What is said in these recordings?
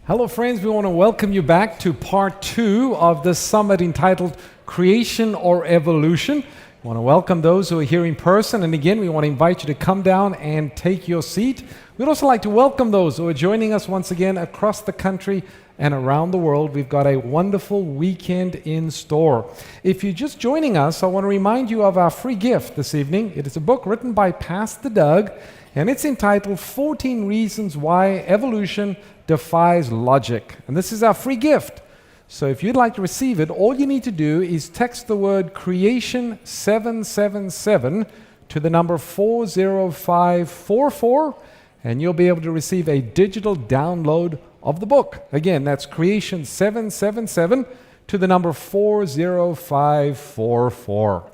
Hello friends, we want to welcome you back to part 2 of this summit entitled Creation or Evolution. We want to welcome those who are here in person, and again we want to invite you to come down and take your seat. We'd also like to welcome those who are joining us once again across the country and around the world. We've got a wonderful weekend in store. If you're just joining us, I want to remind you of our free gift this evening. It is a book written by Pastor Doug, and it's entitled 14 Reasons Why Evolution Defies Logic. And this is our free gift. So if you'd like to receive it, all you need to do is text the word Creation 777 to the number 40544, and you'll be able to receive a digital download of the book. Again, that's Creation 777 to the number 40544.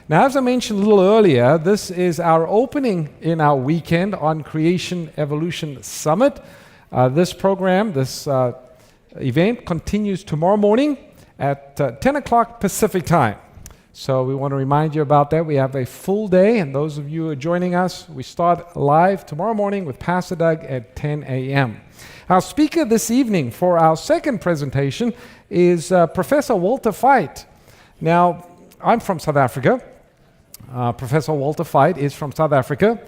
Now, as I mentioned a little earlier, this is our opening in our weekend on Creation Evolution Summit. This program, this event continues tomorrow morning at 10 o'clock Pacific time. So we want to remind you about that. We have a full day, and those of you who are joining us, we start live tomorrow morning with Pastor Doug at 10 a.m. Our speaker this evening for our second presentation is Professor Walter Veith. Now, I'm from South Africa. Professor Walter Veith is from South Africa.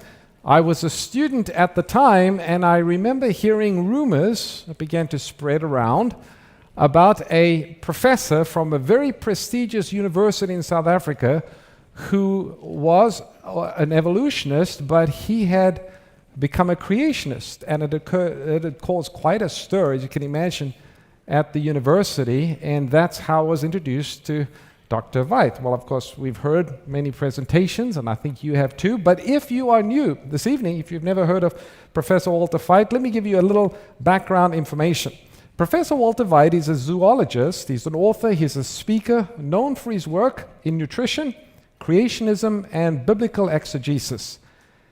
I was a student at the time, and I remember hearing rumors that began to spread around about a professor from a very prestigious university in South Africa who was an evolutionist, but he had become a creationist, and it had caused quite a stir, as you can imagine, at the university, and that's how I was introduced to Dr. Veith. Well, of course, we've heard many presentations, and I think you have too. But if you are new this evening, if you've never heard of Professor Walter Veith, let me give you a little background information. Professor Walter Veith is a zoologist, he's an author, he's a speaker, known for his work in nutrition, creationism, and biblical exegesis.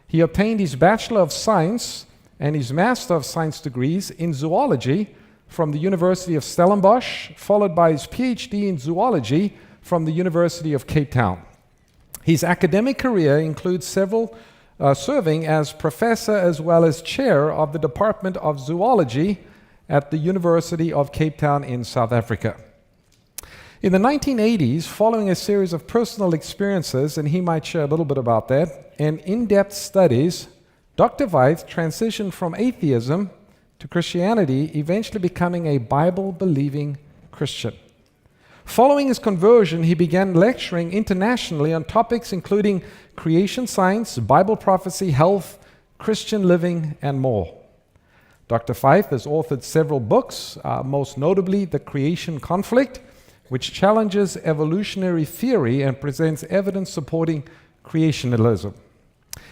He obtained his Bachelor of Science and his Master of Science degrees in zoology from the University of Stellenbosch, followed by his PhD in zoology from the University of Cape Town. His academic career includes serving as professor as well as chair of the Department of Zoology at the University of Cape Town in South Africa. In the 1980s, following a series of personal experiences, and he might share a little bit about that, and in-depth studies, Dr. Veith transitioned from atheism to Christianity, eventually becoming a Bible-believing Christian. Following his conversion, he began lecturing internationally on topics including creation science, Bible prophecy, health, Christian living, and more. Dr. Veith has authored several books, most notably The Creation Conflict, which challenges evolutionary theory and presents evidence supporting creationism.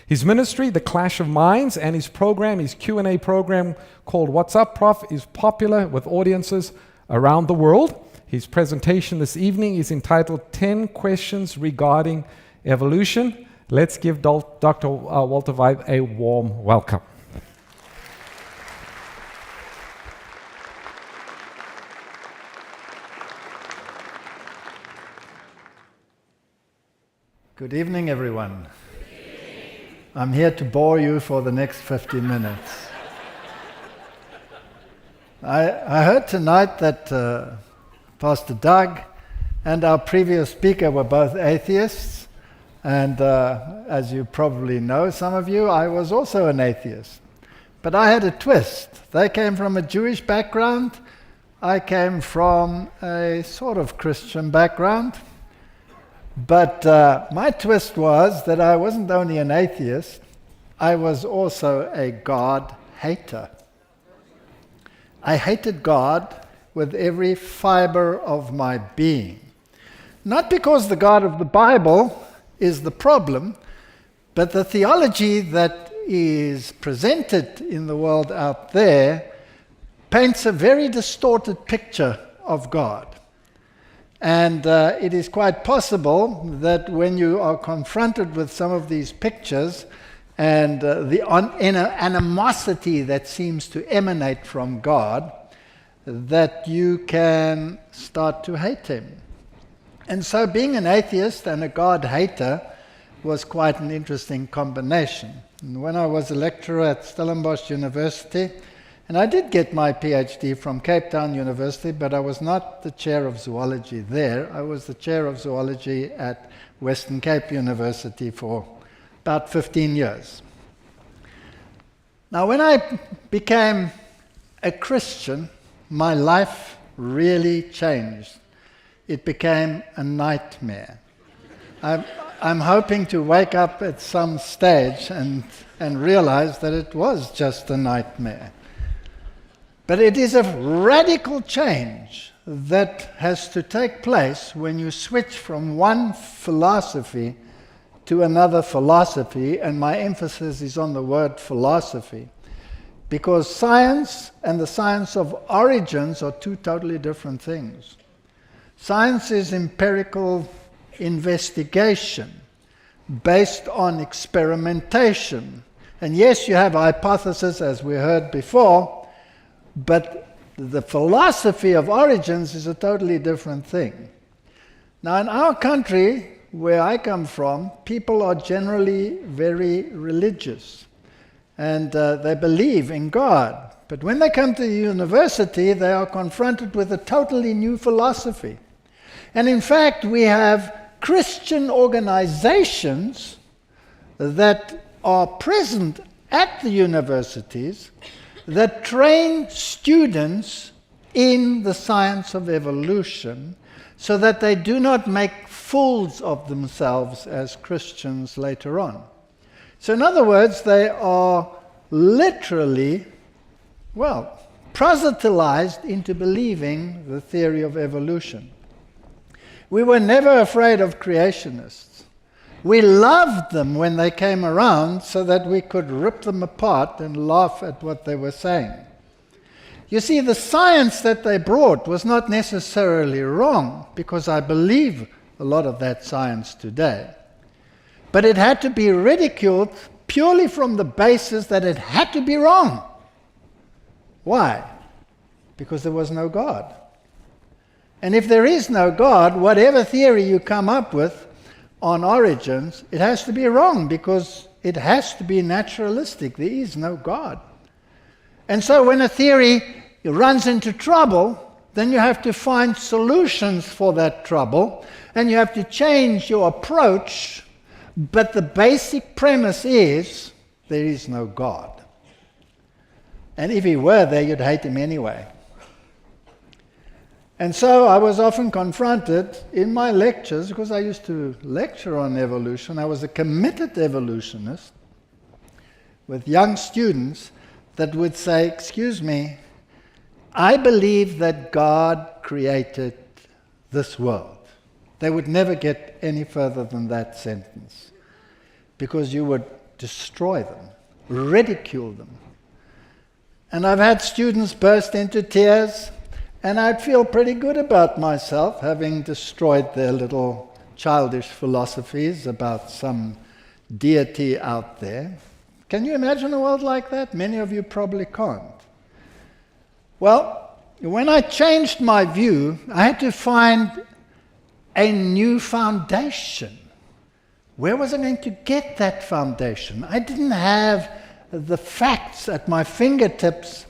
His ministry, The Clash of Minds, and his program, his Q&A program called What's Up, Prof, is popular with audiences around the world. His presentation this evening is entitled 10 Questions Regarding Evolution. Let's give Dr. Walter Veith a warm welcome. Good evening, everyone. Good evening. I'm here to bore you for the next 15 minutes. I heard tonight that Pastor Doug and our previous speaker were both atheists, and as you probably know, some of you, I was also an atheist. But I had a twist. They came from a Jewish background. I came from a sort of Christian background. But my twist was that I wasn't only an atheist, I was also a God hater. I hated God with every fiber of my being. Not because the God of the Bible is the problem, but the theology that is presented in the world out there paints a very distorted picture of God. And it is quite possible that when you are confronted with some of these pictures and the animosity that seems to emanate from God, that you can start to hate him. And so being an atheist and a God hater was quite an interesting combination. And when I was a lecturer at Stellenbosch University, And I did get my PhD from Cape Town University, but I was not the chair of zoology there. I was the chair of zoology at Western Cape University for about 15 years. Now, when I became a Christian, my life really changed. It became a nightmare. I'm hoping to wake up at some stage and realize that it was just a nightmare. But it is a radical change that has to take place when you switch from one philosophy to another philosophy, and my emphasis is on the word philosophy, because science and the science of origins are two totally different things. Science is empirical investigation based on experimentation. And yes, you have hypotheses, as we heard before, but the philosophy of origins is a totally different thing. Now, in our country, where I come from, people are generally very religious, and they believe in God. But when they come to the university, they are confronted with a totally new philosophy. And in fact, we have Christian organizations that are present at the universities that train students in the science of evolution so that they do not make fools of themselves as Christians later on. So in other words, they are literally, proselytized into believing the theory of evolution. We were never afraid of creationists. We loved them when they came around so that we could rip them apart and laugh at what they were saying. You see, the science that they brought was not necessarily wrong, because I believe a lot of that science today. But it had to be ridiculed purely from the basis that it had to be wrong. Why? Because there was no God. And if there is no God, whatever theory you come up with on origins, it has to be wrong, because it has to be naturalistic. There is no God. And so when a theory runs into trouble, then you have to find solutions for that trouble, and you have to change your approach, but the basic premise is there is no God. And if he were there, you'd hate him anyway. And so I was often confronted in my lectures, because I used to lecture on evolution. I was a committed evolutionist with young students that would say, "Excuse me, I believe that God created this world." They would never get any further than that sentence, because you would destroy them, ridicule them. And I've had students burst into tears, and I'd feel pretty good about myself, having destroyed their little childish philosophies about some deity out there. Can you imagine a world like that? Many of you probably can't. Well, when I changed my view, I had to find a new foundation. Where was I going to get that foundation? I didn't have the facts at my fingertips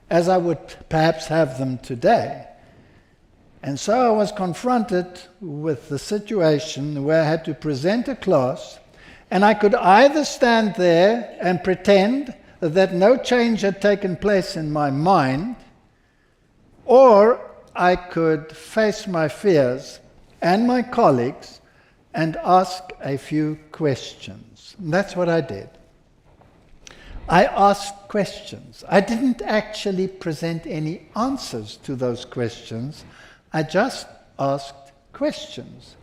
as I would perhaps have them today. And so I was confronted with the situation where I had to present a class, and I could either stand there and pretend that no change had taken place in my mind, or I could face my fears and my colleagues and ask a few questions. And that's what I did. I asked questions. I didn't actually present any answers to those questions. I just asked questions.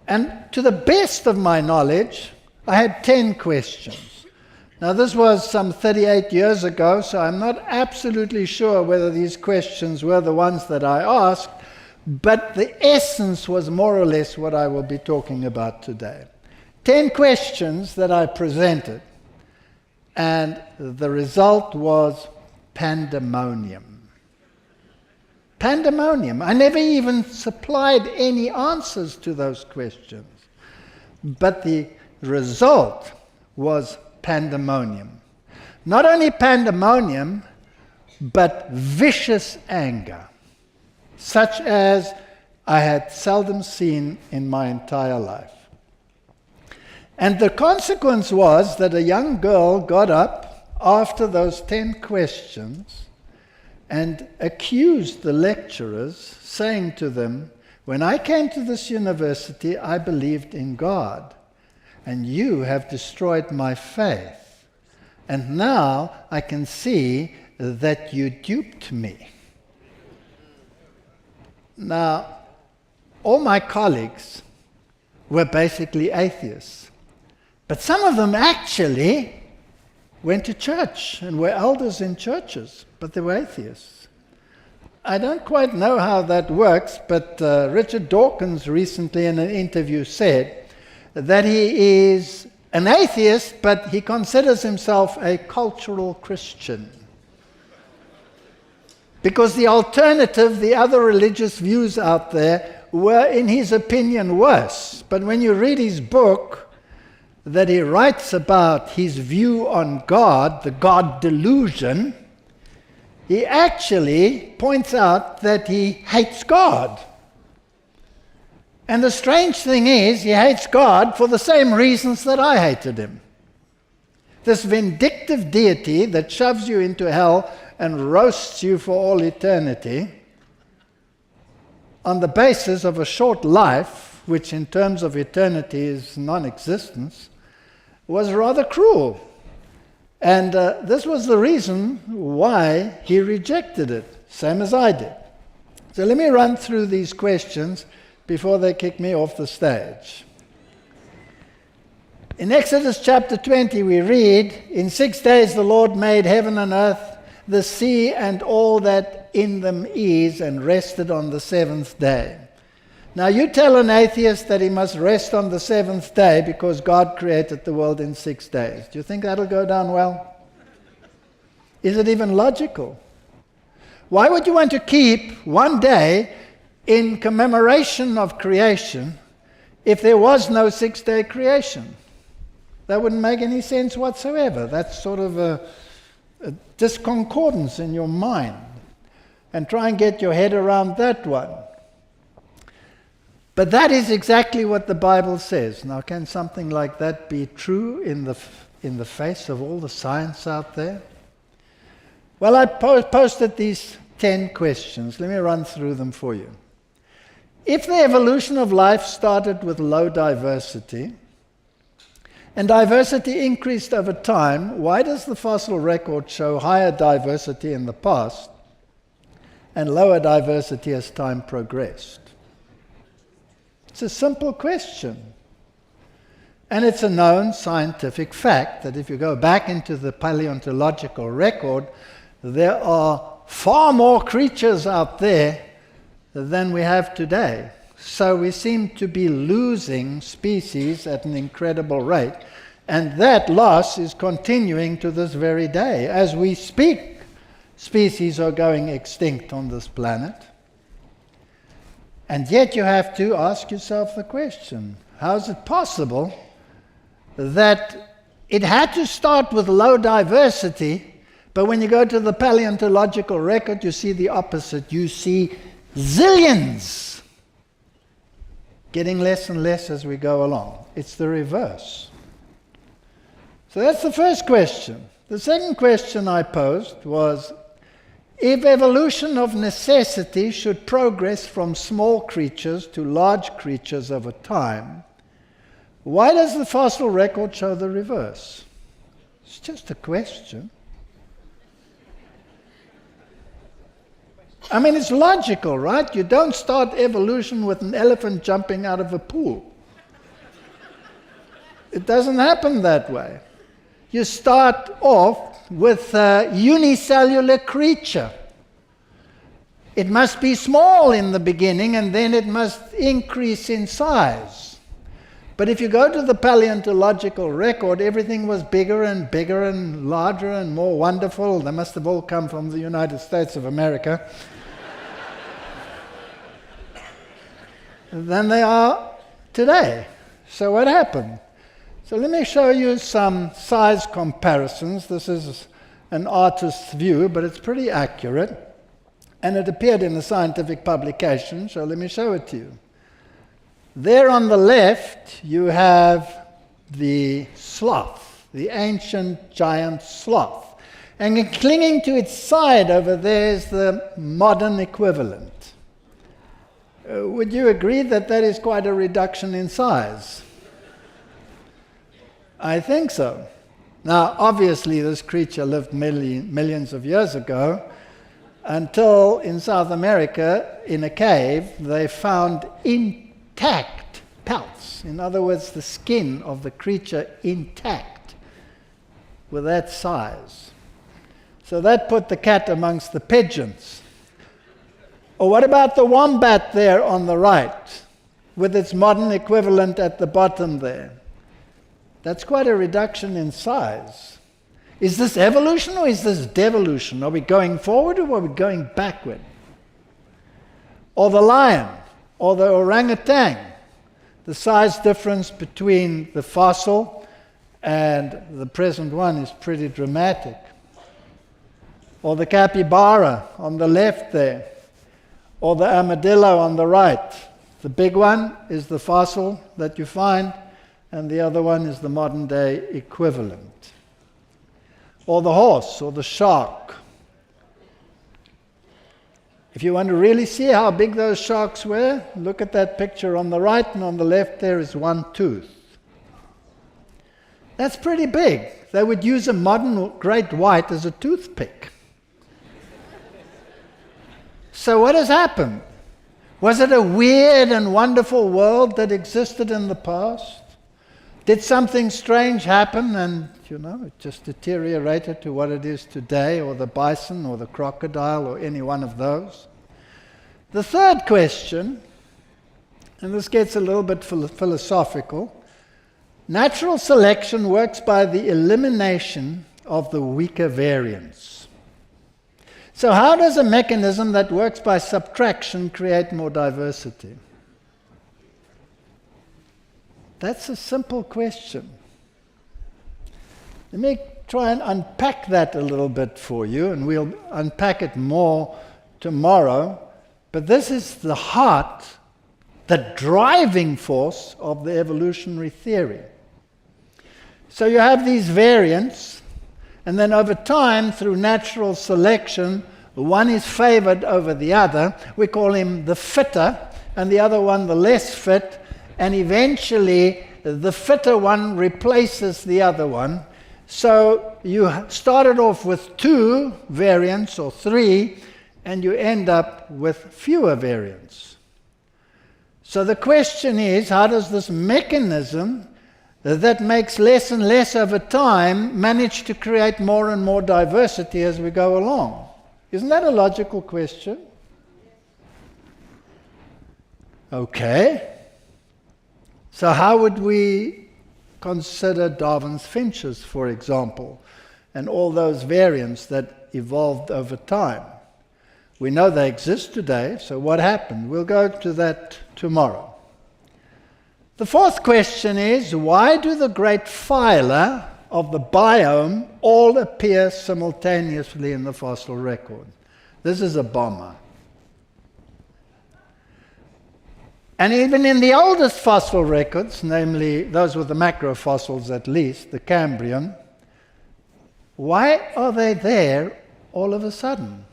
And to the best of my knowledge, I had 10 questions. Now, this was some 38 years ago, so I'm not absolutely sure whether these questions were the ones that I asked, but the essence was more or less what I will be talking about today. 10 questions that I presented. And the result was pandemonium. Pandemonium. I never even supplied any answers to those questions. But the result was pandemonium. Not only pandemonium, but vicious anger, such as I had seldom seen in my entire life. And the consequence was that a young girl got up after those 10 questions and accused the lecturers, saying to them, "When I came to this university, I believed in God, and you have destroyed my faith. And now I can see that you duped me." Now, all my colleagues were basically atheists, but some of them actually went to church and were elders in churches, but they were atheists. I don't quite know how that works, but Richard Dawkins recently in an interview said that he is an atheist, but he considers himself a cultural Christian. Because the alternative, the other religious views out there, were, in his opinion, worse. But when you read his book, that he writes about his view on God, the God delusion, he actually points out that he hates God. And the strange thing is, he hates God for the same reasons that I hated him. This vindictive deity that shoves you into hell and roasts you for all eternity on the basis of a short life, which in terms of eternity is non-existence, was rather cruel. And this was the reason why he rejected it, same as I did. So let me run through these questions before they kick me off the stage. In Exodus chapter 20 we read, "In 6 days the Lord made heaven and earth, the sea and all that in them is, and rested on the seventh day." Now you tell an atheist that he must rest on the seventh day because God created the world in 6 days. Do you think that'll go down well? Is it even logical? Why would you want to keep one day in commemoration of creation if there was no 6-day creation? That wouldn't make any sense whatsoever. That's sort of a disconcordance in your mind. And try and get your head around that one. But that is exactly what the Bible says. Now, can something like that be true in the face of all the science out there? Well, I posted these 10 questions. Let me run through them for you. If the evolution of life started with low diversity, and diversity increased over time, why does the fossil record show higher diversity in the past and lower diversity as time progressed? It's a simple question. And it's a known scientific fact that if you go back into the paleontological record, there are far more creatures out there than we have today. So we seem to be losing species at an incredible rate. And that loss is continuing to this very day. As we speak, species are going extinct on this planet. And yet you have to ask yourself the question, how is it possible that it had to start with low diversity, but when you go to the paleontological record, you see the opposite. You see zillions getting less and less as we go along. It's the reverse. So that's the first question. The second question I posed was, if evolution of necessity should progress from small creatures to large creatures over time, why does the fossil record show the reverse? It's just a question. I mean, it's logical, right? You don't start evolution with an elephant jumping out of a pool. It doesn't happen that way. You start off with a unicellular creature. It must be small in the beginning, and then it must increase in size. But if you go to the paleontological record, everything was bigger and larger and more wonderful. They must have all come from the United States of America. Than they are today. So what happened? So let me show you some size comparisons. This is an artist's view, but it's pretty accurate. And it appeared in a scientific publication, so let me show it to you. There on the left, you have the sloth, the ancient giant sloth. And clinging to its side over there is the modern equivalent. Would you agree that that is quite a reduction in size? I think so. Now, obviously, this creature lived millions of years ago, until in South America, in a cave, they found intact pelts. In other words, the skin of the creature intact, with that size. So that put the cat amongst the pigeons. Or what about the wombat there on the right, with its modern equivalent at the bottom there? That's quite a reduction in size. Is this evolution or is this devolution? Are we going forward or are we going backward? Or the lion, or the orangutan, the size difference between the fossil and the present one is pretty dramatic. Or the capybara on the left there, or the armadillo on the right. The big one is the fossil that you find, and the other one is the modern day equivalent. Or the horse, or the shark. If you want to really see how big those sharks were, look at that picture on the right, and on the left there is one tooth. That's pretty big. They would use a modern great white as a toothpick. So what has happened? Was it a weird and wonderful world that existed in the past? Did something strange happen and, it just deteriorated to what it is today, or the bison, or the crocodile, or any one of those? The third question, and this gets a little bit philosophical, natural selection works by the elimination of the weaker variants. So how does a mechanism that works by subtraction create more diversity? That's a simple question. Let me try and unpack that a little bit for you, and we'll unpack it more tomorrow. But this is the heart, the driving force of the evolutionary theory. So you have these variants, and then over time, through natural selection, one is favored over the other. We call him the fitter, and the other one the less fit, and eventually the fitter one replaces the other one. So you started off with 2 variants or 3, and you end up with fewer variants. So the question is, how does this mechanism that makes less and less over time manage to create more and more diversity as we go along? Isn't that a logical question? Okay. So how would we consider Darwin's finches, for example, and all those variants that evolved over time? We know they exist today, so what happened? We'll go to that tomorrow. The fourth question is, why do the great phyla of the biome all appear simultaneously in the fossil record? This is a bomber. And even in the oldest fossil records, namely those with the macrofossils at least, the Cambrian, why are they there all of a sudden?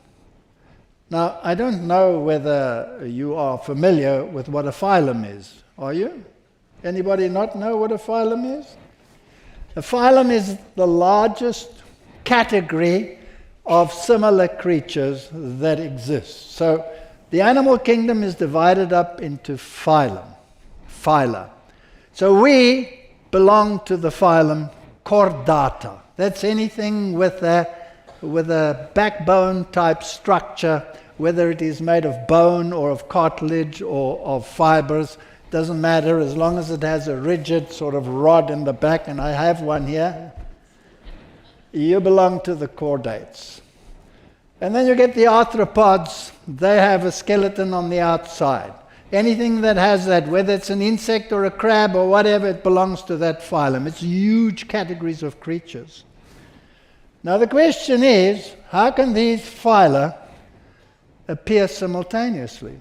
Now, I don't know whether you are familiar with what a phylum is. Are you? Anybody not know what a phylum is? A phylum is the largest category of similar creatures that exist. So the animal kingdom is divided up into phylum, phyla. So we belong to the phylum Chordata. That's anything with a backbone type structure, whether it is made of bone or of cartilage or of fibers, doesn't matter as long as it has a rigid sort of rod in the back, and I have one here. You belong to the chordates. And then you get the arthropods. They have a skeleton on the outside. Anything that has that, whether it's an insect or a crab or whatever, it belongs to that phylum. It's huge categories of creatures. Now the question is, how can these phyla appear simultaneously?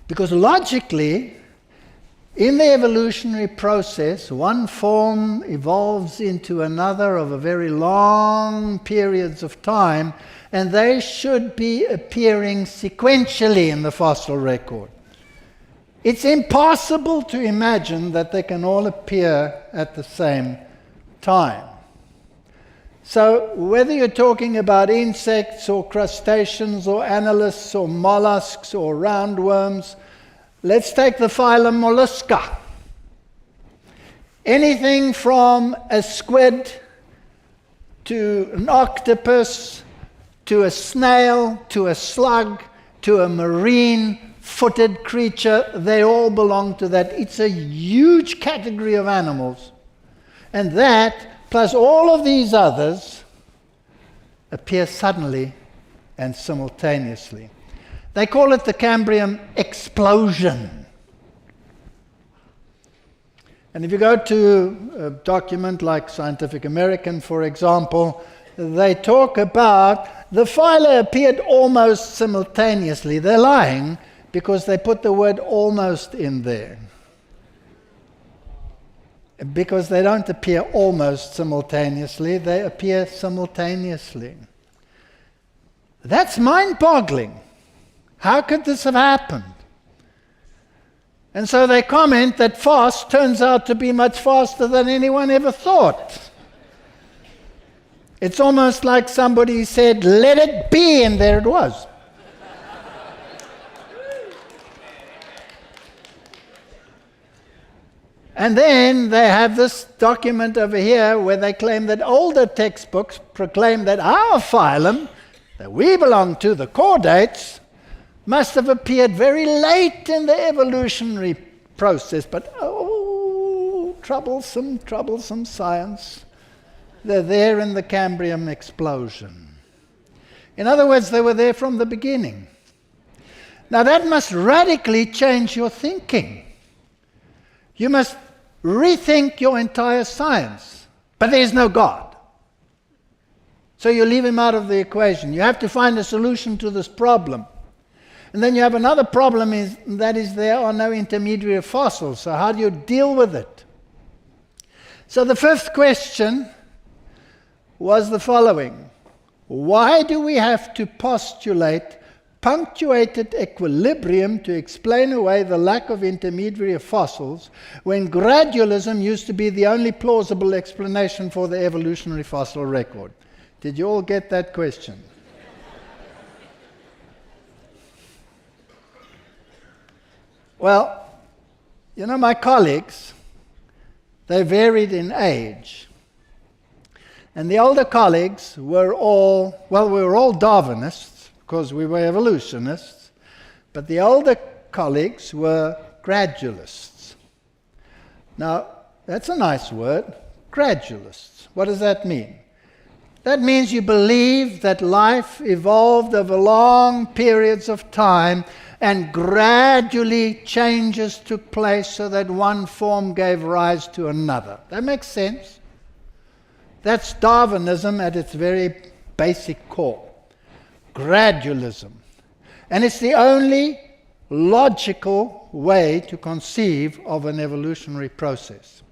Because logically, in the evolutionary process, one form evolves into another over very long periods of time, and they should be appearing sequentially in the fossil record. It's impossible to imagine that they can all appear at the same time. So whether you're talking about insects or crustaceans or annelids or mollusks or roundworms, let's take the phylum Mollusca. Anything from a squid to an octopus to a snail to a slug to a marine-footed creature, they all belong to that. It's a huge category of animals. And that, plus all of these others, appear suddenly and simultaneously. They call it the Cambrian explosion. And if you go to a document like Scientific American, for example, they talk about the phyla appeared almost simultaneously. They're lying because they put the word almost in there. Because they don't appear almost simultaneously, they appear simultaneously. That's mind-boggling. How could this have happened? And so they comment that fast turns out to be much faster than anyone ever thought. It's almost like somebody said, let it be, and there it was. And then they have this document over here where they claim that older textbooks proclaim that our phylum, that we belong to, the chordates, must have appeared very late in the evolutionary process. But oh, troublesome, troublesome science. They're there in the Cambrian explosion. In other words, they were there from the beginning. Now that must radically change your thinking. You must rethink your entire science. But there's no God. So you leave him out of the equation. You have to find a solution to this problem. And then you have another problem, that is there are no intermediary fossils. So how do you deal with it? So the fifth question was the following. Why do we have to postulate punctuated equilibrium to explain away the lack of intermediary fossils when gradualism used to be the only plausible explanation for the evolutionary fossil record? Did you all get that question? Well, you know, my colleagues, they varied in age. And the older colleagues were all, well, we were all Darwinists, because we were evolutionists, but the older colleagues were gradualists. Now, that's a nice word, gradualists. What does that mean? That means you believe that life evolved over long periods of time and gradually changes took place so that one form gave rise to another. That makes sense. That's Darwinism at its very basic core. Gradualism. And it's the only logical way to conceive of an evolutionary process.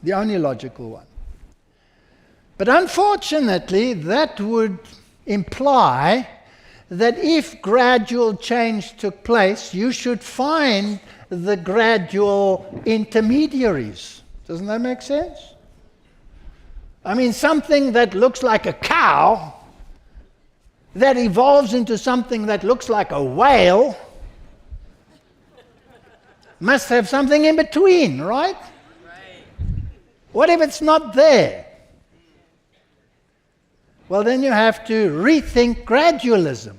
The only logical one. But unfortunately, that would imply that if gradual change took place, you should find the gradual intermediaries. Doesn't that make sense? I mean, something that looks like a cow that evolves into something that looks like a whale must have something in between, right? What if it's not there? Well, then you have to rethink gradualism.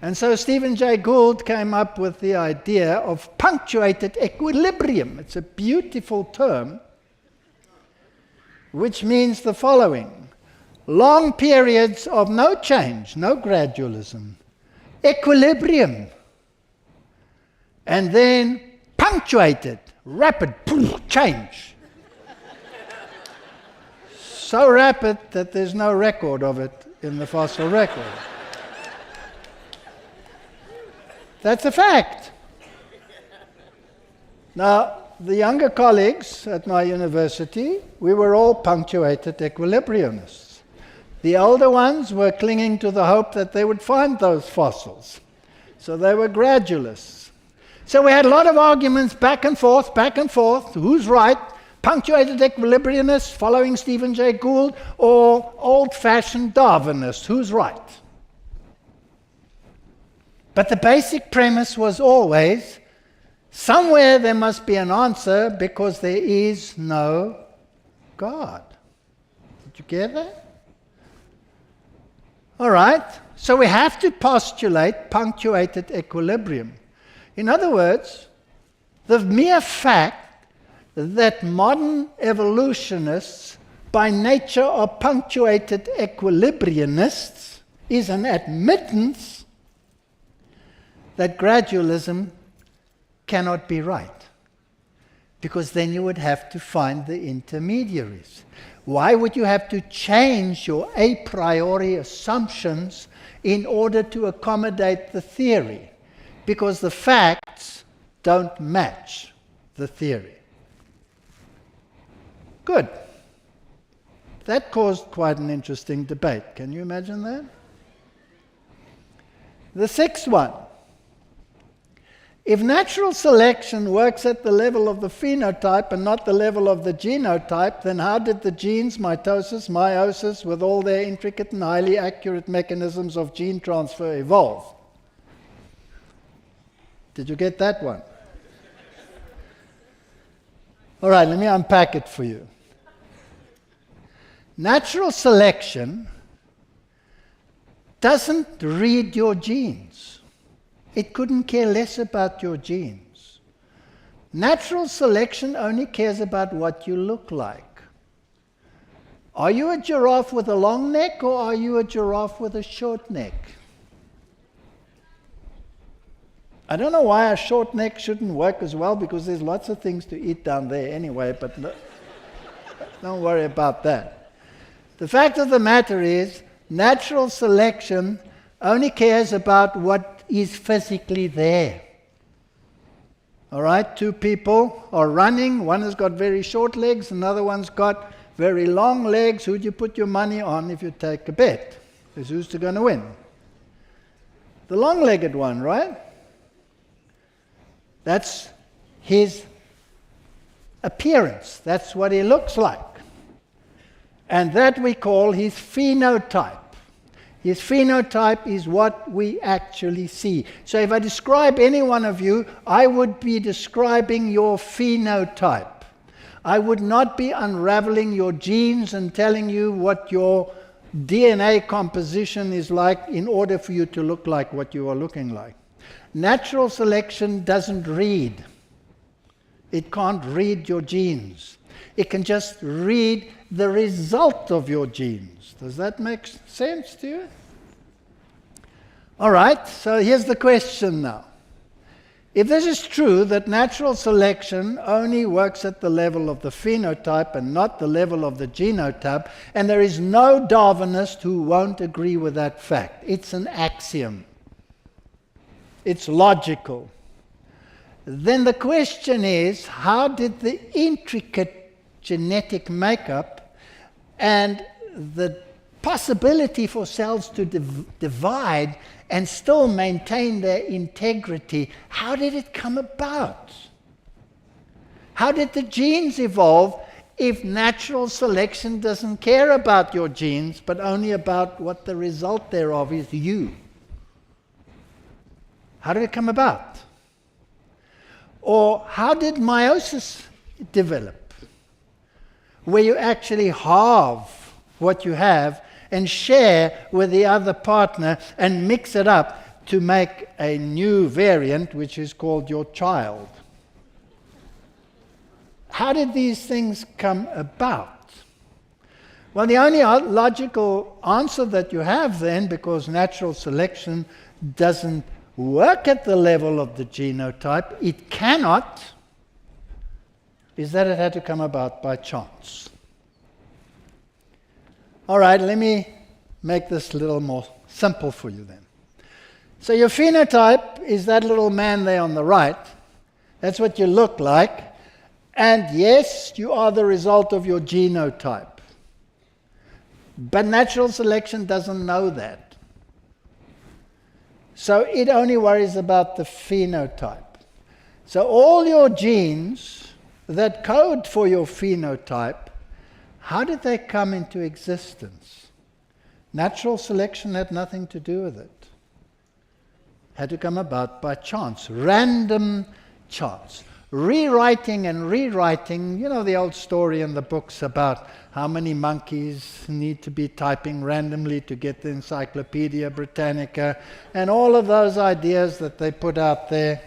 And so Stephen Jay Gould came up with the idea of punctuated equilibrium. It's a beautiful term, which means the following. Long periods of no change, no gradualism, equilibrium, and then punctuated, rapid change. so rapid that there's no record of it in the fossil record. That's a fact. Now, the younger colleagues at my university, we were all punctuated equilibriumists. The older ones were clinging to the hope that they would find those fossils. So they were gradualists. So we had a lot of arguments back and forth, who's right, punctuated equilibriumists following Stephen Jay Gould, or old-fashioned Darwinists, who's right? But the basic premise was always, somewhere there must be an answer because there is no God. Did you get that? All right, so we have to postulate punctuated equilibrium. In other words, the mere fact that modern evolutionists by nature are punctuated equilibrianists is an admittance that gradualism cannot be right, because then you would have to find the intermediaries. Why would you have to change your a priori assumptions in order to accommodate the theory? Because the facts don't match the theory. Good. That caused quite an interesting debate. Can you imagine that? The sixth one. If natural selection works at the level of the phenotype and not the level of the genotype, then how did the genes, mitosis, meiosis, with all their intricate and highly accurate mechanisms of gene transfer evolve? Did you get that one? All right, let me unpack it for you. Natural selection doesn't read your genes. It couldn't care less about your genes. Natural selection only cares about what you look like. Are you a giraffe with a long neck, or are you a giraffe with a short neck? I don't know why a short neck shouldn't work as well, because there's lots of things to eat down there anyway, but don't worry about that. The fact of the matter is, natural selection only cares about what is physically there. All right, two people are running. One has got very short legs, another one's got very long legs. Who'd you put your money on if you take a bet? Because who's going to win? The long-legged one, right? That's his appearance. That's what he looks like. And that we call his phenotype. His phenotype is what we actually see. So if I describe any one of you, I would be describing your phenotype. I would not be unraveling your genes and telling you what your DNA composition is like in order for you to look like what you are looking like. Natural selection doesn't read. It can't read your genes. It can just read the result of your genes. Does that make sense to you? All right, so here's the question now. If this is true, that natural selection only works at the level of the phenotype and not the level of the genotype, and there is no Darwinist who won't agree with that fact. It's an axiom. It's logical. Then the question is, how did the intricate genetic makeup and the possibility for cells to divide and still maintain their integrity, how did it come about? How did the genes evolve if natural selection doesn't care about your genes, but only about what the result thereof is, you? How did it come about? Or how did meiosis develop? Where you actually halve what you have and share with the other partner and mix it up to make a new variant, which is called your child. How did these things come about? Well, the only logical answer that you have then, because natural selection doesn't work at the level of the genotype, it cannot, is that it had to come about by chance. All right, let me make this a little more simple for you then. So your phenotype is that little man there on the right. That's what you look like. And yes, you are the result of your genotype. But natural selection doesn't know that. So it only worries about the phenotype. So all your genes that code for your phenotype, how did they come into existence? Natural selection had nothing to do with it. Had to come about by chance, random chance. Rewriting and rewriting, you know the old story in the books about how many monkeys need to be typing randomly to get the Encyclopedia Britannica, and all of those ideas that they put out there.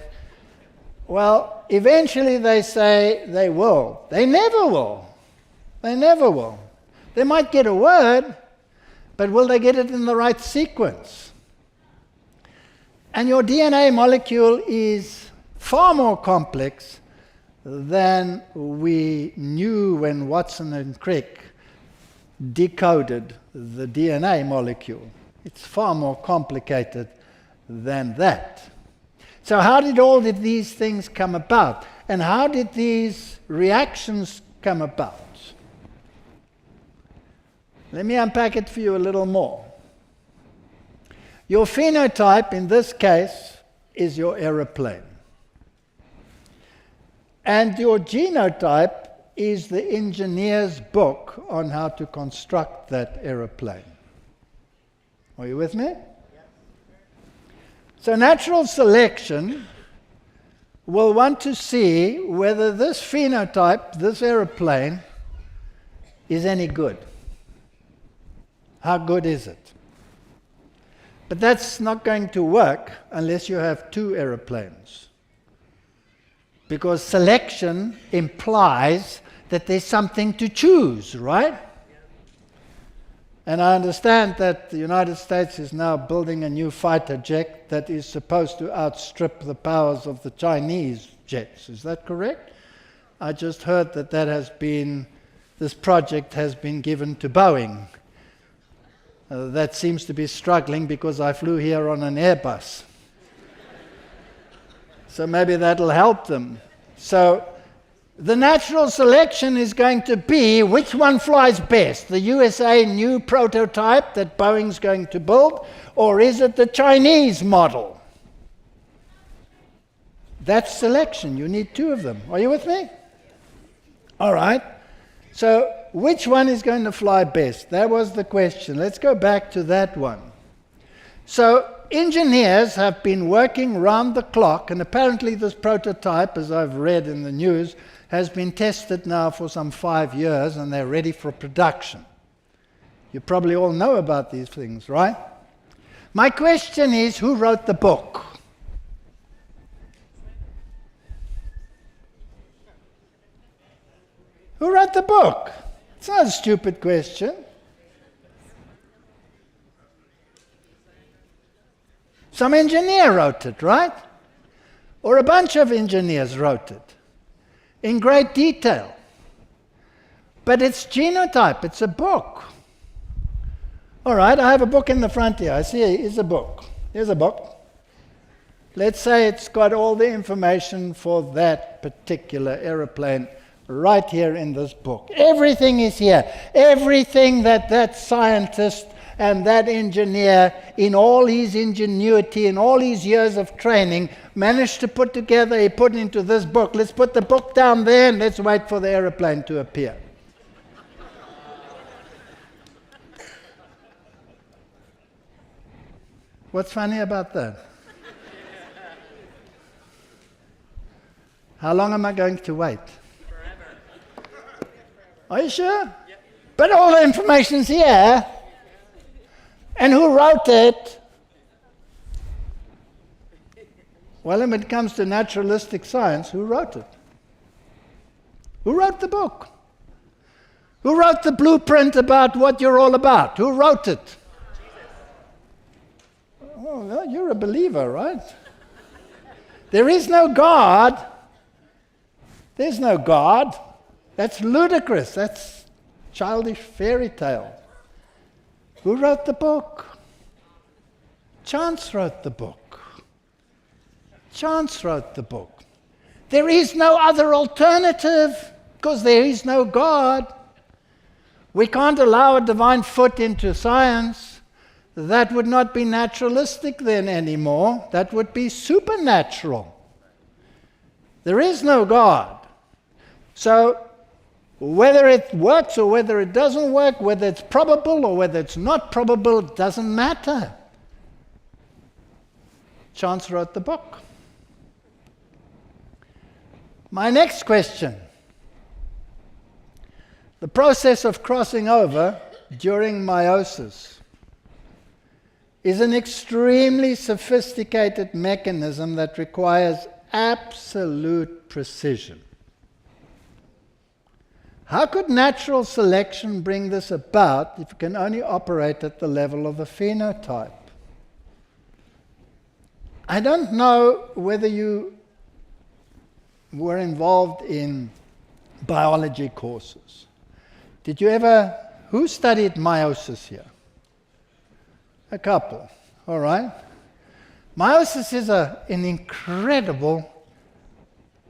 Well, eventually they say they will. They never will. They never will. They might get a word, but will they get it in the right sequence? And your DNA molecule is far more complex than we knew when Watson and Crick decoded the DNA molecule. It's far more complicated than that. So how did all of these things come about? And how did these reactions come about? Let me unpack it for you a little more. Your phenotype, in this case, is your aeroplane. And your genotype is the engineer's book on how to construct that aeroplane. Are you with me? Yes. So natural selection will want to see whether this phenotype, this aeroplane, is any good. How good is it? But that's not going to work unless you have two aeroplanes. Because selection implies that there's something to choose, right? And I understand that the United States is now building a new fighter jet that is supposed to outstrip the powers of the Chinese jets. Is that correct? I just heard that this project has been given to Boeing. That seems to be struggling because I flew here on an Airbus. So maybe that'll help them. So the natural selection is going to be which one flies best, the USA new prototype that Boeing's going to build, or is it the Chinese model? That's selection. You need two of them. Are you with me? All right. So which one is going to fly best? That was the question. Let's go back to that one. So engineers have been working round the clock, and apparently this prototype, as I've read in the news, has been tested now for some 5 years, and they're ready for production. You probably all know about these things, right? My question is, who wrote the book? Who wrote the book? It's not a stupid question. Some engineer wrote it, right? Or a bunch of engineers wrote it in great detail. But it's genotype, it's a book. All right, I have a book in the front here. I see here's a book. Here's a book. Let's say it's got all the information for that particular aeroplane right here in this book. Everything is here. Everything that scientist and that engineer, in all his ingenuity, in all his years of training, managed to put together, he put into this book. Let's put the book down there and let's wait for the aeroplane to appear. What's funny about that? How long am I going to wait? Forever. Are you sure? Yep. But all the information's here. And who wrote it? Well, when it comes to naturalistic science, who wrote it? Who wrote the book? Who wrote the blueprint about what you're all about? Who wrote it? Oh, well, you're a believer, right? There is no God. There's no God. That's ludicrous. That's childish fairy tale. Who wrote the book? Chance wrote the book. Chance wrote the book. There is no other alternative because there is no God. We can't allow a divine foot into science. That would not be naturalistic then anymore. That would be supernatural. There is no God. So whether it works or whether it doesn't work, whether it's probable or whether it's not probable, it doesn't matter. Chance wrote the book. My next question. The process of crossing over during meiosis is an extremely sophisticated mechanism that requires absolute precision. How could natural selection bring this about if it can only operate at the level of a phenotype? I don't know whether you were involved in biology courses. Did you ever, who studied meiosis here? A couple, all right. Meiosis is an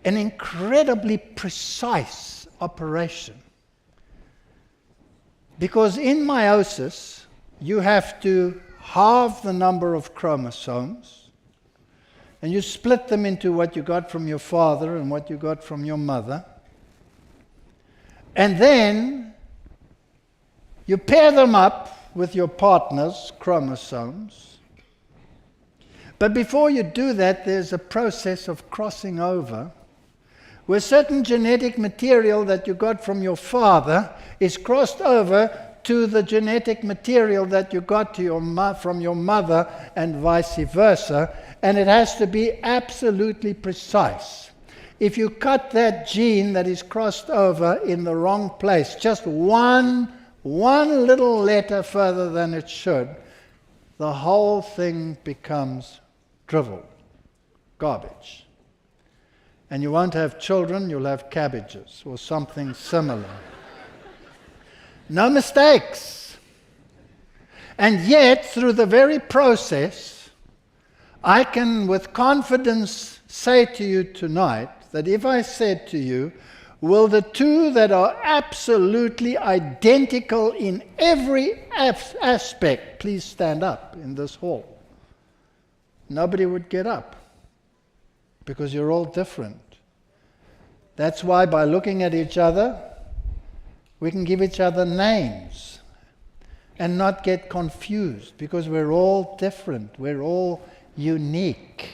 incredibly precise operation. Because in meiosis, you have to halve the number of chromosomes, and you split them into what you got from your father and what you got from your mother. And then you pair them up with your partner's chromosomes. But before you do that, there's a process of crossing over where certain genetic material that you got from your father is crossed over to the genetic material that you got to from your mother and vice versa, and it has to be absolutely precise. If you cut that gene that is crossed over in the wrong place, just one little letter further than it should, the whole thing becomes drivel, garbage. And you won't have children, you'll have cabbages or something similar. No mistakes. And yet, through the very process, I can with confidence say to you tonight that if I said to you, will the two that are absolutely identical in every aspect please stand up in this hall? Nobody would get up because you're all different. That's why by looking at each other, we can give each other names and not get confused because we're all different. We're all unique.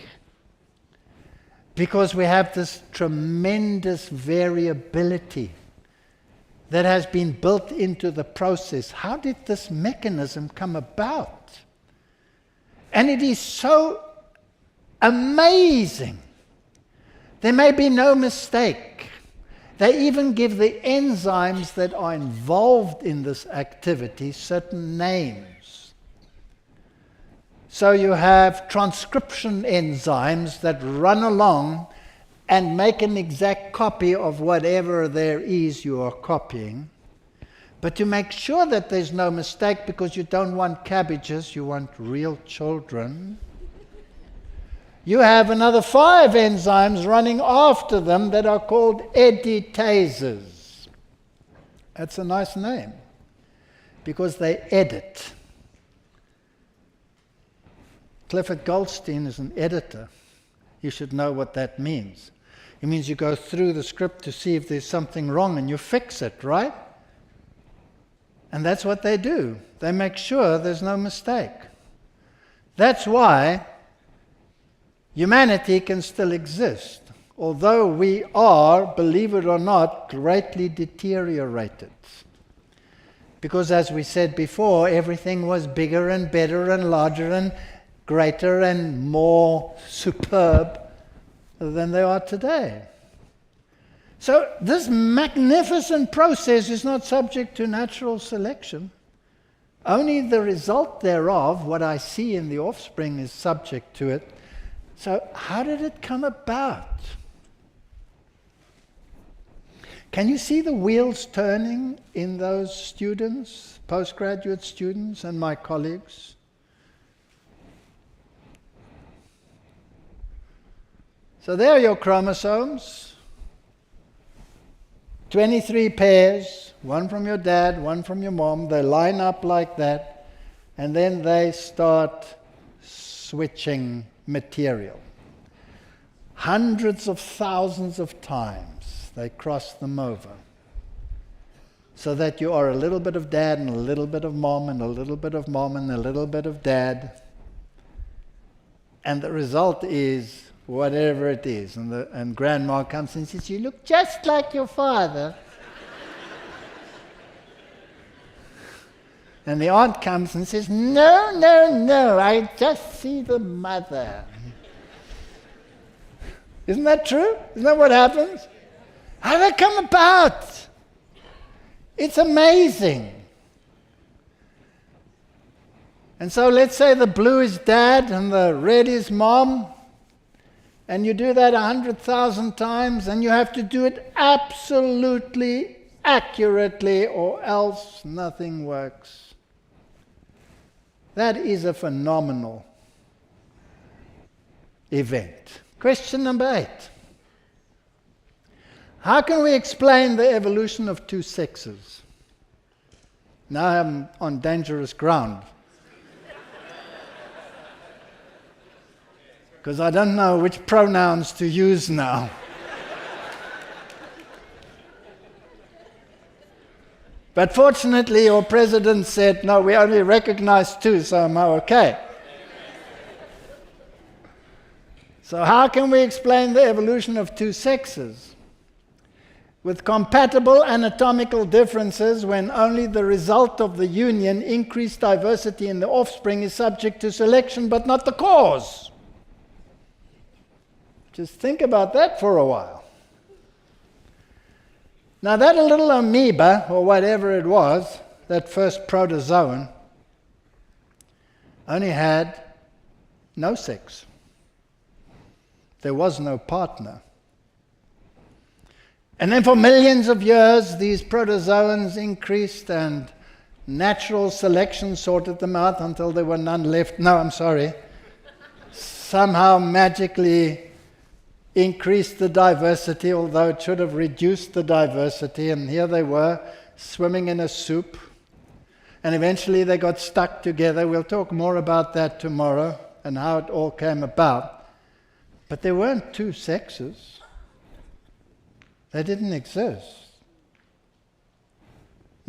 Because we have this tremendous variability that has been built into the process. How did this mechanism come about? And it is so amazing. There may be no mistake. They even give the enzymes that are involved in this activity certain names. So you have transcription enzymes that run along and make an exact copy of whatever there is you are copying. But to make sure that there's no mistake, because you don't want cabbages, you want real children, you have another 5 enzymes running after them that are called editases. That's a nice name, because they edit. Clifford Goldstein is an editor. You should know what that means. It means you go through the script to see if there's something wrong and you fix it, right? And that's what they do. They make sure there's no mistake. That's why humanity can still exist, although we are, believe it or not, greatly deteriorated. Because as we said before, everything was bigger and better and larger and greater and more superb than they are today. So this magnificent process is not subject to natural selection. Only the result thereof, what I see in the offspring, is subject to it. So how did it come about? Can you see the wheels turning in those students, postgraduate students and my colleagues? So there are your chromosomes. 23 pairs, one from your dad, one from your mom. They line up like that, and then they start switching material. Hundreds of thousands of times they cross them over, so that you are a little bit of dad and a little bit of mom and a little bit of mom and a little bit of dad. And the result is whatever it is. And grandma comes and says, "You look just like your father." And the aunt comes and says, "No, no, no, I just see the mother." Isn't that true? Isn't that what happens? How do they come about? It's amazing. And so let's say the blue is dad and the red is mom. And you do that 100,000 times, and you have to do it absolutely accurately, or else nothing works. That is a phenomenal event. Question number 8. How can we explain the evolution of two sexes? Now I'm on dangerous ground. Because I don't know which pronouns to use now. But fortunately, your president said, "No, we only recognize two, so I'm okay." So how can we explain the evolution of two sexes? With compatible anatomical differences, when only the result of the union, increased diversity in the offspring, is subject to selection, but not the cause. Just think about that for a while. Now that little amoeba, or whatever it was, that first protozoan, only had no sex. There was no partner. And then for millions of years, these protozoans increased and natural selection sorted them out until there were none left. No, I'm sorry. Somehow magically increased the diversity, although it should have reduced the diversity, and here they were swimming in a soup, and eventually they got stuck together. We'll talk more about that tomorrow and how it all came about. But there weren't two sexes. They didn't exist.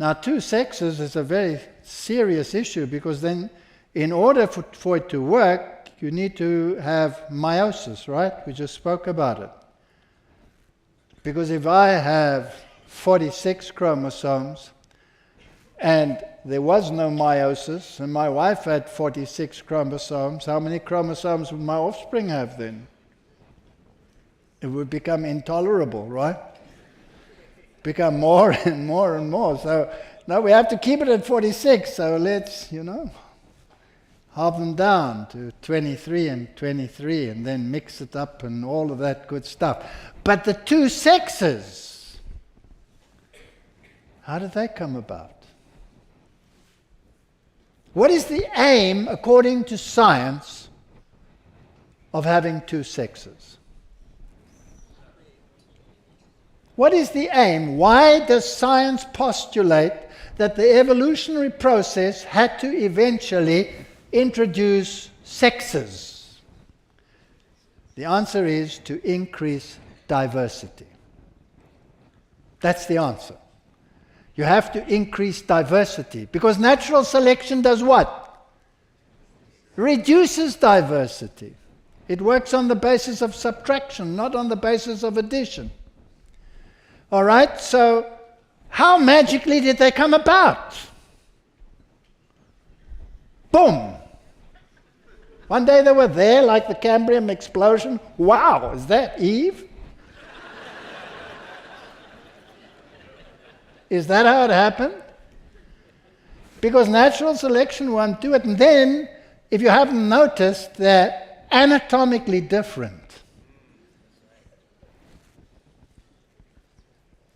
Now, two sexes is a very serious issue, because then in order for it to work, you need to have meiosis, right? We just spoke about it. Because if I have 46 chromosomes and there was no meiosis, and my wife had 46 chromosomes, how many chromosomes would my offspring have then? It would become intolerable, right? Become more and more and more. So now we have to keep it at 46, so let's, halve them down to 23 and 23, and then mix it up and all of that good stuff. But the two sexes, how did they come about? What is the aim, according to science, of having two sexes? What is the aim? Why does science postulate that the evolutionary process had to eventually introduce sexes? The answer is to increase diversity. That's the answer. You have to increase diversity, because natural selection does what? Reduces diversity. It works on the basis of subtraction, not on the basis of addition. All right, so how magically did they come about? Boom! One day they were there, like the Cambrian explosion. Wow, is that Eve? Is that how it happened? Because natural selection won't do it. And then, if you haven't noticed, they're anatomically different.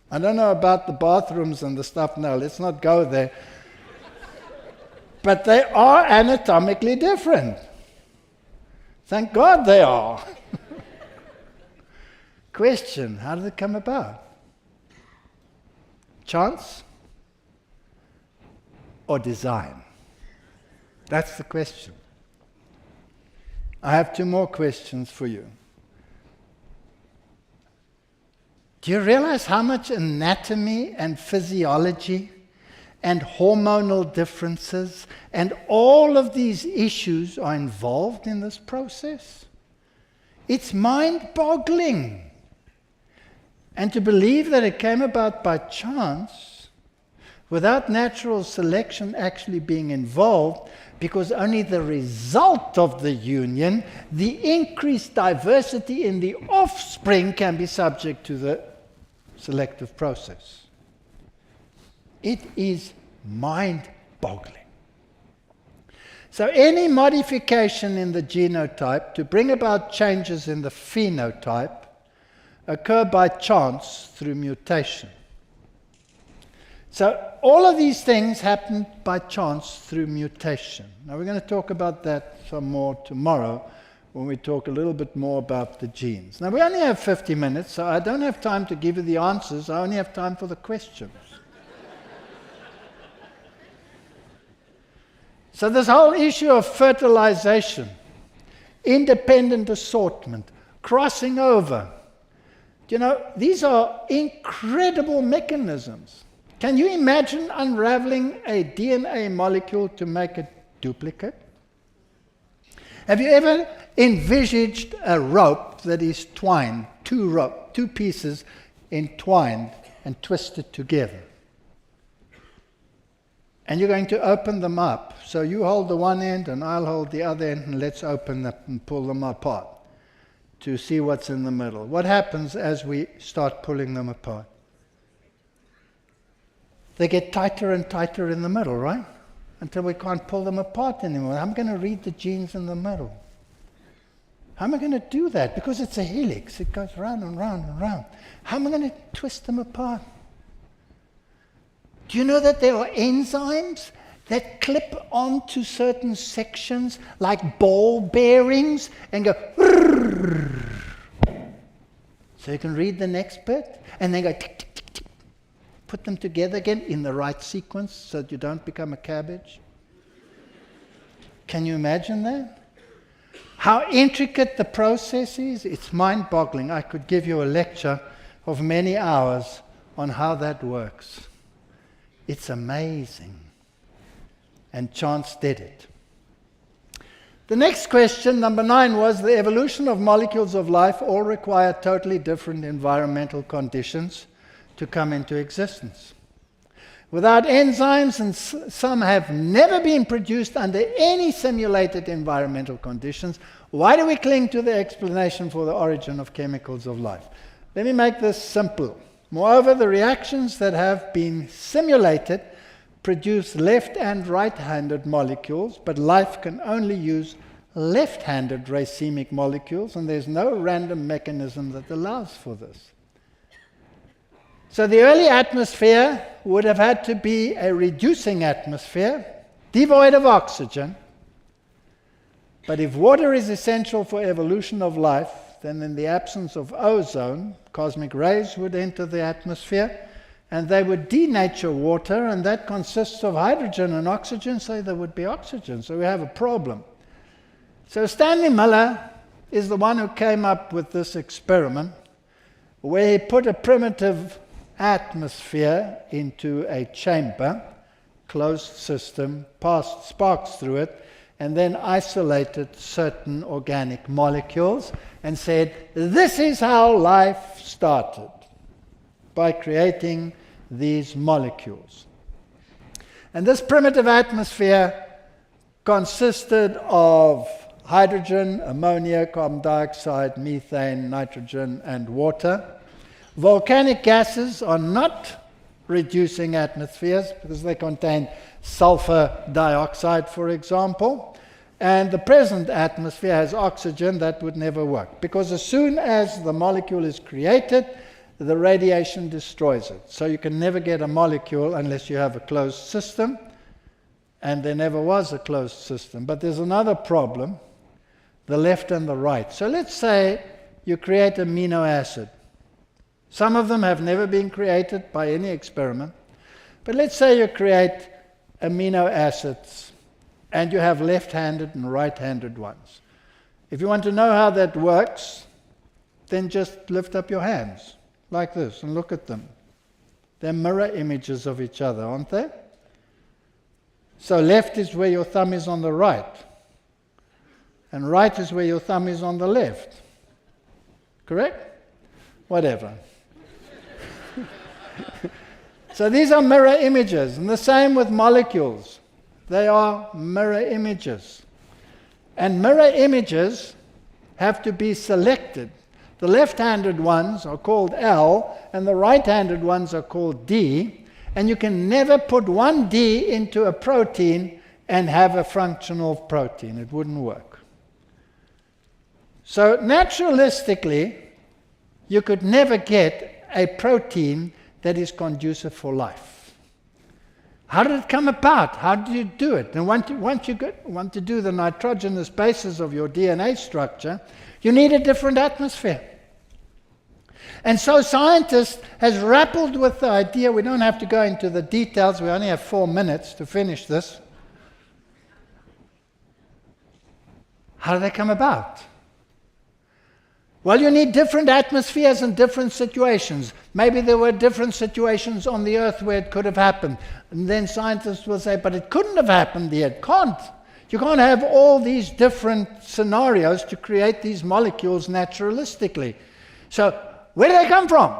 I don't know about the bathrooms and the stuff now, let's not go there. But they are anatomically different. Thank God they are. Question, how did it come about? Chance or design? That's the question. I have 2 more questions for you. Do you realize how much anatomy and physiology and hormonal differences and all of these issues are involved in this process? It's mind-boggling. And to believe that it came about by chance, without natural selection actually being involved, because only the result of the union, the increased diversity in the offspring, can be subject to the selective process. It is mind-boggling. So any modification in the genotype to bring about changes in the phenotype occur by chance through mutation. So all of these things happen by chance through mutation. Now we're going to talk about that some more tomorrow when we talk a little bit more about the genes. Now we only have 50 minutes, so I don't have time to give you the answers. I only have time for the questions. So this whole issue of fertilization, independent assortment, crossing over, these are incredible mechanisms. Can you imagine unraveling a DNA molecule to make a duplicate? Have you ever envisaged a rope that is twined, 2 pieces entwined and twisted together? And you're going to open them up. So you hold the one end and I'll hold the other end, and let's open them and pull them apart to see what's in the middle. What happens as we start pulling them apart? They get tighter and tighter in the middle, right? Until we can't pull them apart anymore. I'm going to read the genes in the middle. How am I going to do that? Because it's a helix. It goes round and round and round. How am I going to twist them apart? Do you know that there are enzymes that clip onto certain sections like ball bearings and go rrrr. So you can read the next bit and then go tick, tick, tick, tick. Put them together again in the right sequence so that you don't become a cabbage. Can you imagine that? How intricate the process is? It's mind-boggling. I could give you a lecture of many hours on how that works. It's amazing. And chance did it. The next question, number 9, was the evolution of molecules of life all require totally different environmental conditions to come into existence. Without enzymes, and some have never been produced under any simulated environmental conditions, why do we cling to the explanation for the origin of chemicals of life? Let me make this simple. Moreover, the reactions that have been simulated produce left and right-handed molecules, but life can only use left-handed racemic molecules, and there's no random mechanism that allows for this. So the early atmosphere would have had to be a reducing atmosphere, devoid of oxygen. But if water is essential for evolution of life, then in the absence of ozone, cosmic rays would enter the atmosphere, and they would denature water, and that consists of hydrogen and oxygen, so there would be oxygen. So we have a problem. So Stanley Miller is the one who came up with this experiment, where he put a primitive atmosphere into a chamber, closed system, passed sparks through it, and then isolated certain organic molecules and said, this is how life started, by creating these molecules. And this primitive atmosphere consisted of hydrogen, ammonia, carbon dioxide, methane, nitrogen, and water. Volcanic gases are not reducing atmospheres because they contain sulfur dioxide, for example. And the present atmosphere has oxygen. That would never work, because as soon as the molecule is created, the radiation destroys it. So you can never get a molecule unless you have a closed system, and there never was a closed system. But there's another problem, the left and the right. So let's say you create amino acid. Some of them have never been created by any experiment. But let's say you create amino acids, and you have left-handed and right-handed ones. If you want to know how that works, then just lift up your hands like this and look at them. They're mirror images of each other, aren't they? So left is where your thumb is on the right, and right is where your thumb is on the left. Correct? Whatever. So these are mirror images, and the same with molecules. They are mirror images. And mirror images have to be selected. The left-handed ones are called L, and the right-handed ones are called D. And you can never put one D into a protein and have a functional protein. It wouldn't work. So naturalistically, you could never get a protein that is conducive for life. How did it come about? How did you do it? And once you want to do the nitrogenous basis of your DNA structure, you need a different atmosphere. And so scientists has grappled with the idea. We don't have to go into the details. We only have 4 minutes to finish this. How do they come about? Well, you need different atmospheres in different situations. Maybe there were different situations on the Earth where it could have happened. And then scientists will say, but it couldn't have happened there. It can't. You can't have all these different scenarios to create these molecules naturalistically. So where do they come from?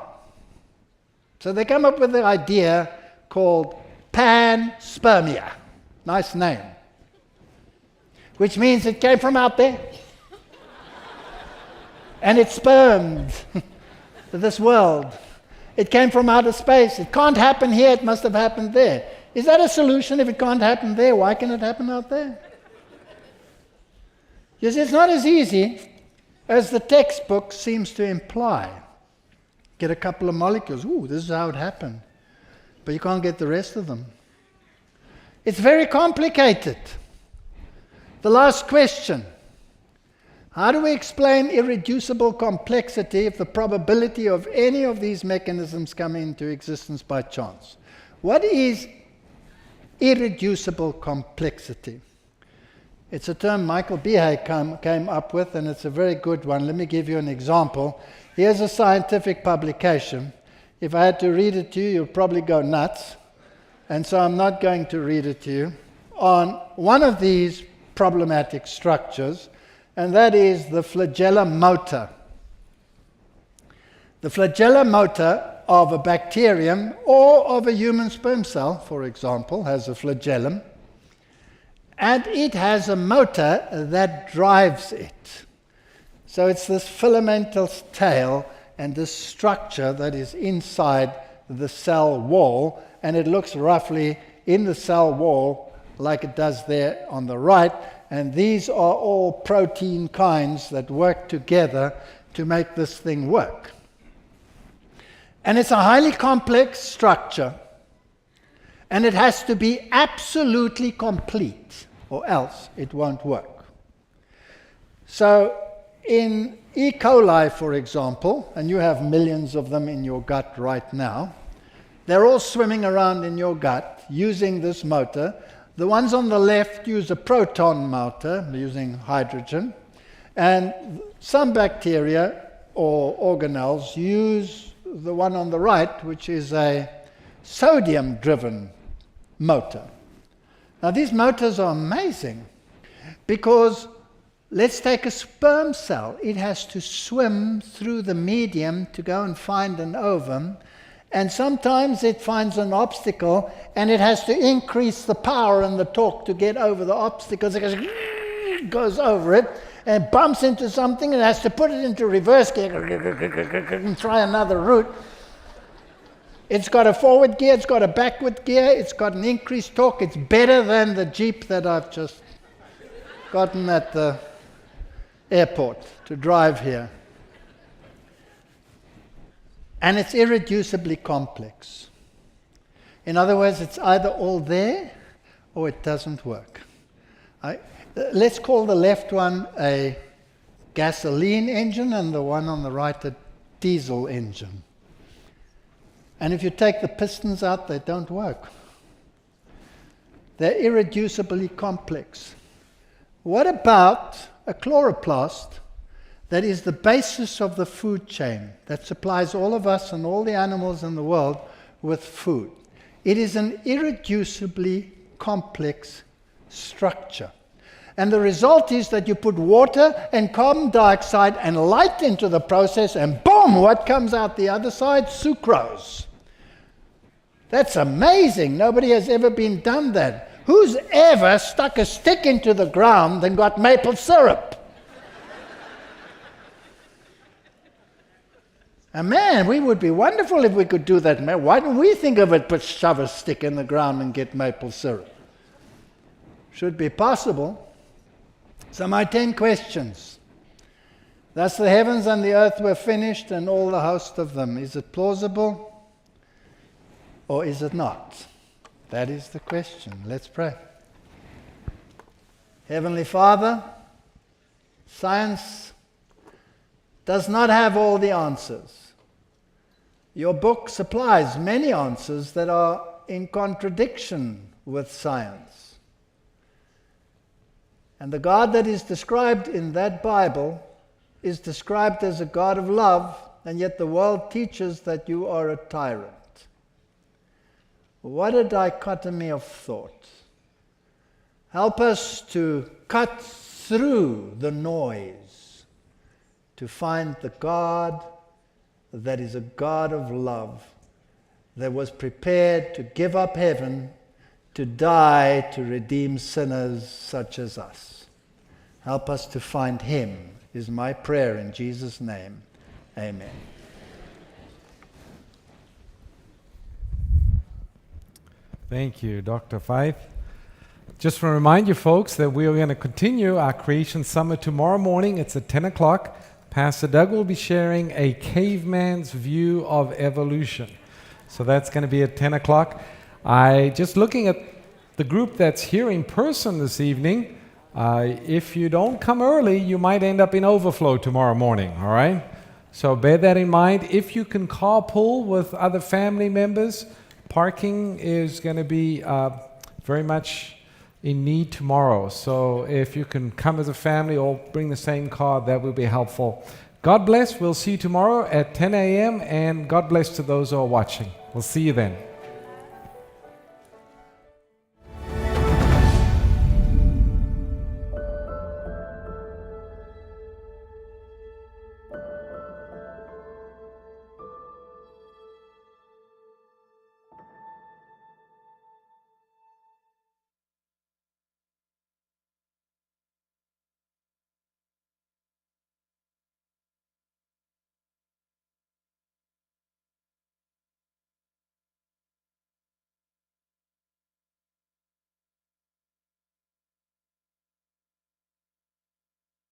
So they come up with the idea called panspermia. Nice name. Which means it came from out there. And it spermed this world. It came from outer space. It can't happen here, it must have happened there. Is that a solution? If it can't happen there, why can it happen out there? Yes, it's not as easy as the textbook seems to imply. Get a couple of molecules. Ooh, this is how it happened. But you can't get the rest of them. It's very complicated. The last question. How do we explain irreducible complexity if the probability of any of these mechanisms come into existence by chance? What is irreducible complexity? It's a term Michael Behe came up with, and it's a very good one. Let me give you an example. Here's a scientific publication. If I had to read it to you, you'd probably go nuts. And so I'm not going to read it to you. On one of these problematic structures, and that is the flagellum motor. The flagellum motor of a bacterium or of a human sperm cell, for example, has a flagellum, and it has a motor that drives it. So it's this filamental tail and this structure that is inside the cell wall, and it looks roughly in the cell wall like it does there on the right. And these are all protein kinds that work together to make this thing work. And it's a highly complex structure, and it has to be absolutely complete, or else it won't work. So in E. coli, for example, and you have millions of them in your gut right now, they're all swimming around in your gut using this motor. The ones on the left use a proton motor using hydrogen, and some bacteria or organelles use the one on the right, which is a sodium-driven motor. Now these motors are amazing because let's take a sperm cell. It has to swim through the medium to go and find an ovum. And sometimes it finds an obstacle, and it has to increase the power and the torque to get over the obstacles. It goes over it and bumps into something, and has to put it into reverse gear and try another route. It's got a forward gear, it's got a backward gear, it's got an increased torque. It's better than the Jeep that I've just gotten at the airport to drive here. And it's irreducibly complex. In other words, it's either all there or it doesn't work. Let's call the left one a gasoline engine and the one on the right a diesel engine. And if you take the pistons out, they don't work. They're irreducibly complex. What about a chloroplast that is the basis of the food chain that supplies all of us and all the animals in the world with food? It is an irreducibly complex structure. And the result is that you put water and carbon dioxide and light into the process, and boom, what comes out the other side? Sucrose. That's amazing. Nobody has ever been done that. Who's ever stuck a stick into the ground and got maple syrup? And man, we would be wonderful if we could do that. Man, why don't we think of it, but shove a stick in the ground and get maple syrup? Should be possible. So my 10 questions. Thus the heavens and the earth were finished, and all the host of them. Is it plausible, or is it not? That is the question. Let's pray. Heavenly Father, science does not have all the answers. Your book supplies many answers that are in contradiction with science. And the God that is described in that Bible is described as a God of love, and yet the world teaches that you are a tyrant. What a dichotomy of thought. Help us to cut through the noise to find the God that is a God of love, that was prepared to give up heaven, to die to redeem sinners such as us. Help us to find Him, is my prayer in Jesus' name. Amen. Thank you, Dr. Veith. Just want to remind you folks that we are going to continue our Creation Summit tomorrow morning. It's at 10 o'clock. Pastor Doug will be sharing a caveman's view of evolution. So that's going to be at 10 o'clock. Just looking at the group that's here in person this evening, if you don't come early, you might end up in overflow tomorrow morning, all right? So bear that in mind. If you can carpool with other family members, parking is going to be very much in need tomorrow. So if you can come as a family or bring the same car, that will be helpful. God bless. We'll see you tomorrow at 10 a.m. and God bless to those who are watching. We'll see you then.